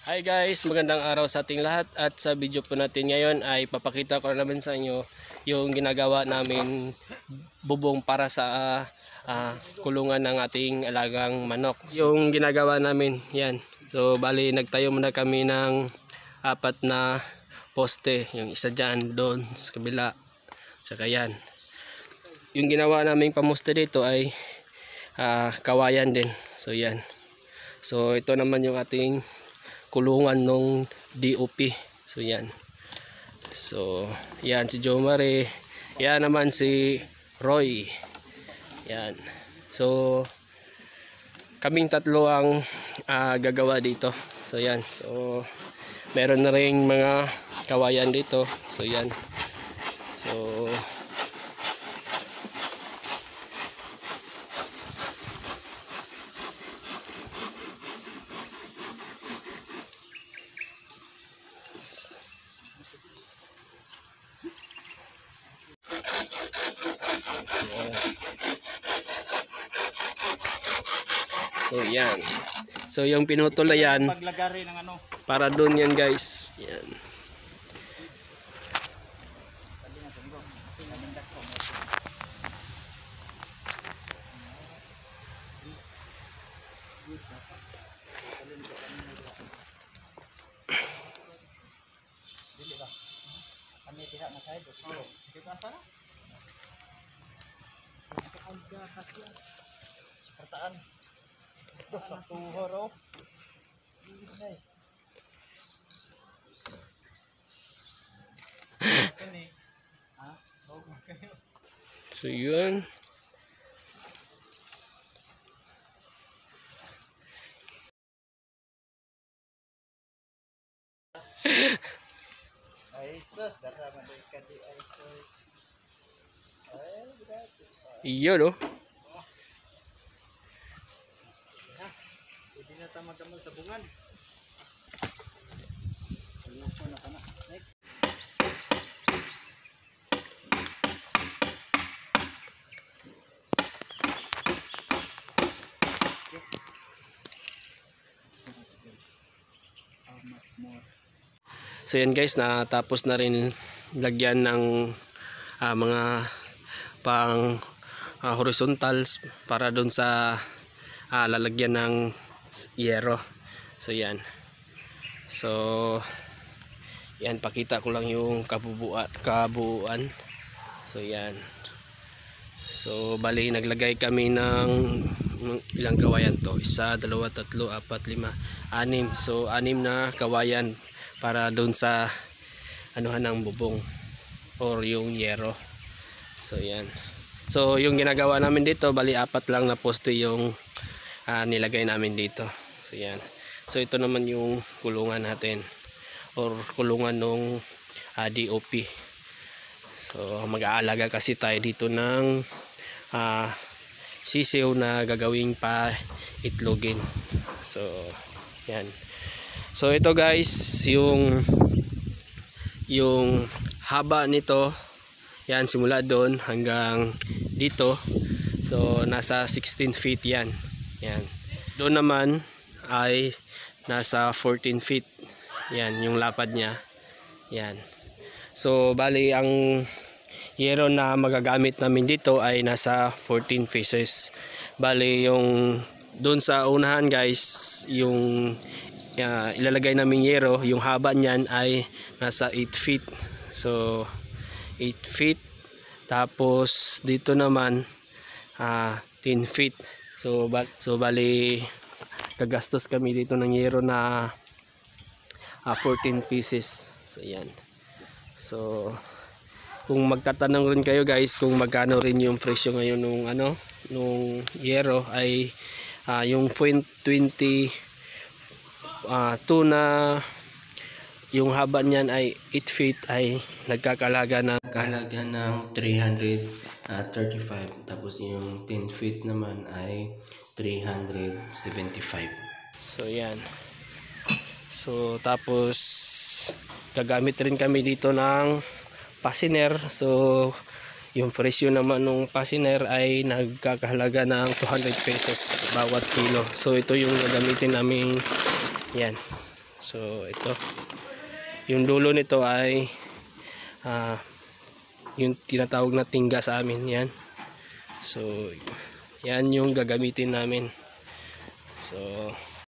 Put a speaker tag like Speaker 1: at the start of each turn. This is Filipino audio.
Speaker 1: Hi guys, magandang araw sa ating lahat, at sa video po natin ngayon ay papakita ko naman sa inyo yung ginagawa namin bubong para sa kulungan ng ating alagang manok. Yung ginagawa namin yan, so bali nagtayo muna kami ng 4 na poste, yung isa dyan doon sa kabila, saka yan. Yung ginawa naming pamuste dito ay kawayan din, so yan. So ito naman yung ating kulungan nung DOP. So yan. So yan si Jomare. Yan naman si Roy. Yan. So kaming tatlo ang gagawa dito. So yan. So meron na ring mga kawayan dito. So yan. So So yan. So yung pinutol na yan para doon yan guys. Yan. So yun. Iyon oh.
Speaker 2: Hindi na tamad-tamad sa bungan.
Speaker 1: So yan guys, natapos na rin lagyan ng mga pang horizontals para doon sa lalagyan ng yero. So yan. So yan, pakita ko lang yung kabuuan. So yan. So bali naglagay kami ng ilang kawayan to? 1, 2, 3, 4, 5, 6. So 6 na kawayan para doon sa anuhan ng bubong or yung yero. So yan. So yung ginagawa namin dito, bali 4 lang na poste yung nilagay namin dito. So yan. So ito naman yung kulungan natin or kulungan nung DOP. So mag-aalaga kasi tayo dito ng sisiw na gagawing pa itlogin. So yan. So ito guys, yung haba nito, yan, simula doon hanggang dito. So nasa 16 feet yan. Yan. Doon naman ay nasa 14 feet. Yan yung lapad niya. Yan. So bali ang yero na magagamit namin dito ay nasa 14 pieces. Bali yung doon sa unahan guys, yung ilalagay namin yero, yung haba niyan ay nasa 8 feet. So 8 feet. Tapos dito naman 10 feet. So bali gagastos kami dito ng yero na 14 pieces. So yan. So kung magtatanong rin kayo guys kung magkano rin yung presyo ngayon nung yero, ay yung 22 na yung haba niyan ay 8 feet ay nagkakalaga ng 335. Tapos yung 10 feet naman ay 375. So yan. So tapos gagamit rin kami dito ng pasiner. So yung presyo naman ng pasiner ay nagkakahalaga ng 200 pesos bawat kilo. So ito yung gagamitin namin yan. So ito, yung dulo nito ay yung tinatawag na tingga sa amin, yan. So yan yung gagamitin namin. So